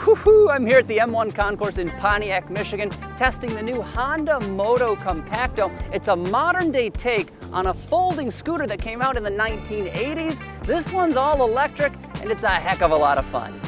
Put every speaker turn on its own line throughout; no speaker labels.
Woohoo! I'm here at the M1 Concourse in Pontiac, Michigan, testing the new Honda Motocompacto. It's a modern-day take on a folding scooter that came out in the 1980s. This one's all electric, and it's a heck of a lot of fun.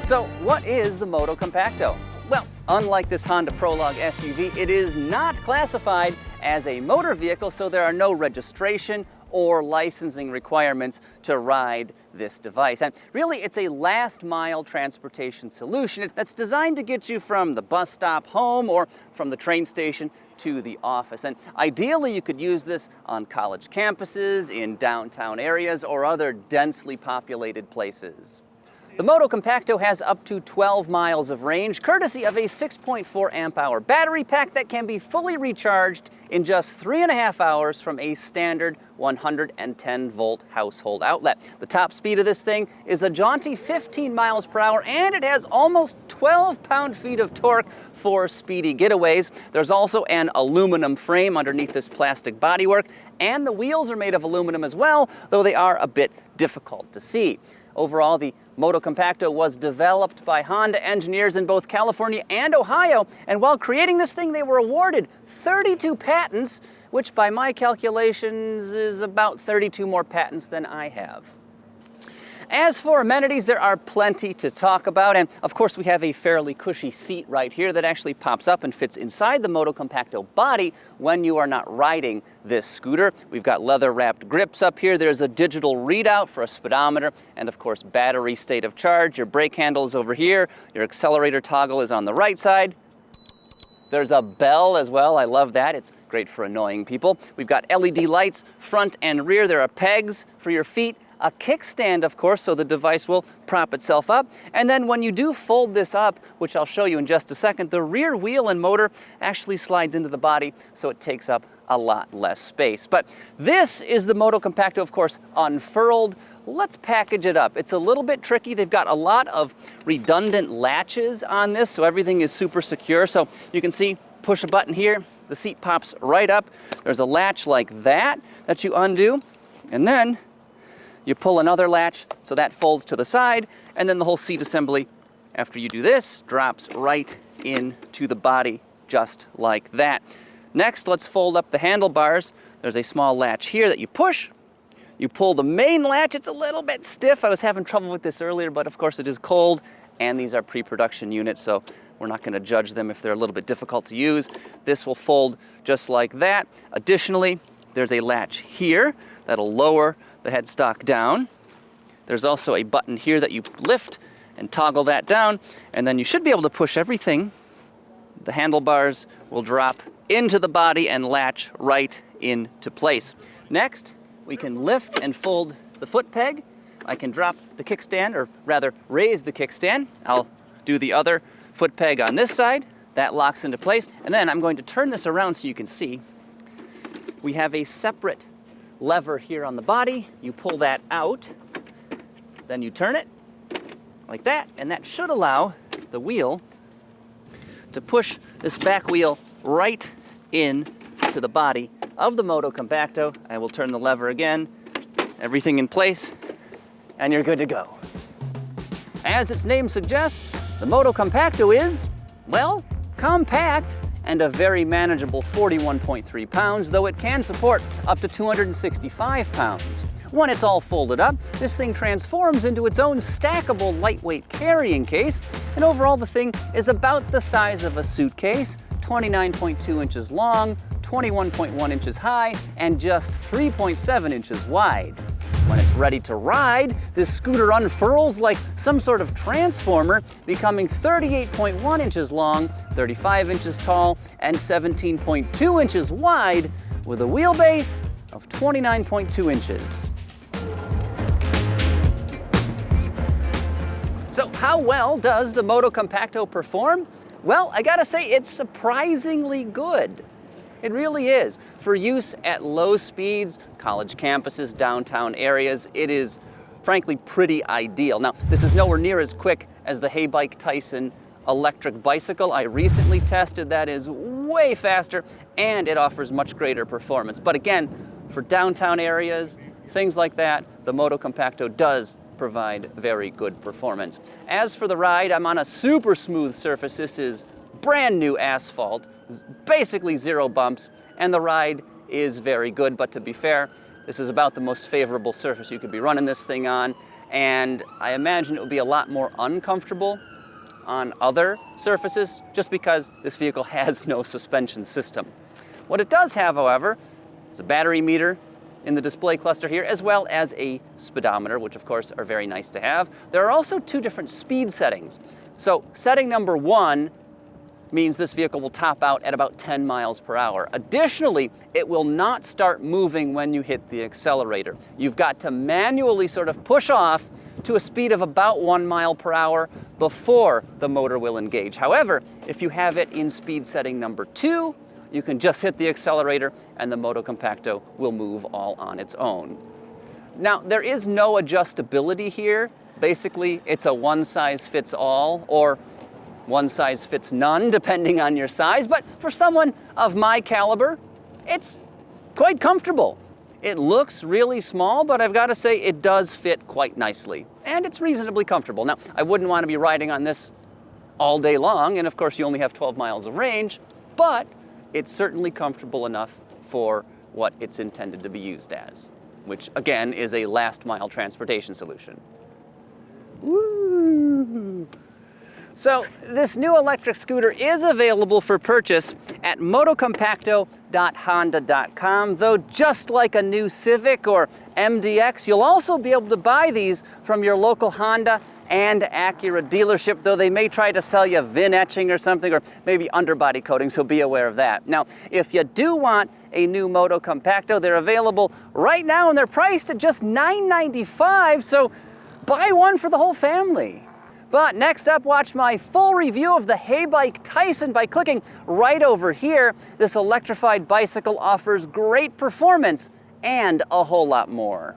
So, what is the Motocompacto? Well, unlike this Honda Prologue SUV, it is not classified as a motor vehicle, so there are no registration or licensing requirements to ride this device. And really, it's a last-mile transportation solution that's designed to get you from the bus stop home or from the train station to the office. And ideally, you could use this on college campuses, in downtown areas, or other densely populated places. The Motocompacto has up to 12 miles of range, courtesy of a 6.4 amp-hour battery pack that can be fully recharged in just 3.5 hours from a standard 110-volt household outlet. The top speed of this thing is a jaunty 15 miles per hour, and it has almost 12 pound-feet of torque for speedy getaways. There's also an aluminum frame underneath this plastic bodywork, and the wheels are made of aluminum as well, though they are a bit difficult to see. Overall, the Motocompacto was developed by Honda engineers in both California and Ohio, and while creating this thing, they were awarded 32 patents, which by my calculations is about 32 more patents than I have. As for amenities, there are plenty to talk about, and of course we have a fairly cushy seat right here that actually pops up and fits inside the Motocompacto body when you are not riding this scooter. We've got leather-wrapped grips up here. There's a digital readout for a speedometer, and of course battery state of charge. Your brake handle is over here. Your accelerator toggle is on the right side. There's a bell as well. I love that. It's great for annoying people. We've got LED lights front and rear. There are pegs for your feet. A kickstand, of course, so the device will prop itself up. And then when you do fold this up, which I'll show you in just a second, the rear wheel and motor actually slides into the body, so it takes up a lot less space. But this is the Motocompacto, of course, unfurled. Let's package it up. It's a little bit tricky. They've got a lot of redundant latches on this, so everything is super secure. So you can see, push a button here, the seat pops right up. There's a latch like that you undo, and then you pull another latch, so that folds to the side, and then the whole seat assembly, after you do this, drops right into the body, just like that. Next, let's fold up the handlebars. There's a small latch here that you push. You pull the main latch. It's a little bit stiff. I was having trouble with this earlier, but of course it is cold, and these are pre-production units, so we're not going to judge them if they're a little bit difficult to use. This will fold just like that. Additionally, there's a latch here that'll lower the headstock down. There's also a button here that you lift and toggle that down, and then you should be able to push everything. The handlebars will drop into the body and latch right into place. Next, we can lift and fold the foot peg. I can drop the kickstand, or rather raise the kickstand. I'll do the other foot peg on this side. That locks into place. And then I'm going to turn this around so you can see. We have a separate lever here on the body. You pull that out, then you turn it like that, and that should allow the wheel to push this back wheel right in to the body of the Motocompacto. I will turn the lever again, everything in place, and you're good to go. As its name suggests, the Motocompacto is, well, compact and a very manageable 41.3 pounds, though it can support up to 265 pounds. When it's all folded up, this thing transforms into its own stackable lightweight carrying case, and overall the thing is about the size of a suitcase, 29.2 inches long, 21.1 inches high, and just 3.7 inches wide. When it's ready to ride, this scooter unfurls like some sort of transformer, becoming 38.1 inches long, 35 inches tall, and 17.2 inches wide, with a wheelbase of 29.2 inches. So how well does the Motocompacto perform? Well, I gotta say, it's surprisingly good. It really is. For use at low speeds, college campuses, downtown areas, it is frankly pretty ideal. Now, this is nowhere near as quick as the Hey Bike Tyson electric bicycle I recently tested. That is way faster, and it offers much greater performance. But again, for downtown areas, things like that, the Motocompacto does provide very good performance. As for the ride, I'm on a super smooth surface. This is brand new asphalt, basically 0 bumps, and the ride is very good. But to be fair, this is about the most favorable surface you could be running this thing on, and I imagine it would be a lot more uncomfortable on other surfaces just because this vehicle has no suspension system. What it does have, however, is a battery meter in the display cluster here, as well as a speedometer, which of course are very nice to have. There are also 2 different speed settings. So setting number 1 means this vehicle will top out at about 10 miles per hour. Additionally, it will not start moving when you hit the accelerator. You've got to manually sort of push off to a speed of about 1 mile per hour before the motor will engage. However, if you have it in speed setting number 2, you can just hit the accelerator and the Motocompacto will move all on its own. Now, there is no adjustability here. Basically, it's a one-size-fits-all, or one-size-fits-none, depending on your size. But for someone of my caliber, it's quite comfortable. It looks really small, but I've got to say it does fit quite nicely. And it's reasonably comfortable. Now, I wouldn't want to be riding on this all day long, and of course you only have 12 miles of range, but it's certainly comfortable enough for what it's intended to be used as, which again is a last mile transportation solution. Woo! So this new electric scooter is available for purchase at motocompacto.honda.com, though just like a new Civic or MDX, you'll also be able to buy these from your local Honda and Acura dealership, though they may try to sell you VIN etching or something, or maybe underbody coating, so be aware of that. Now, if you do want a new Motocompacto, they're available right now and they're priced at just $9.95, so buy one for the whole family. But next up, watch my full review of the Haybike Tyson by clicking right over here. This electrified bicycle offers great performance and a whole lot more.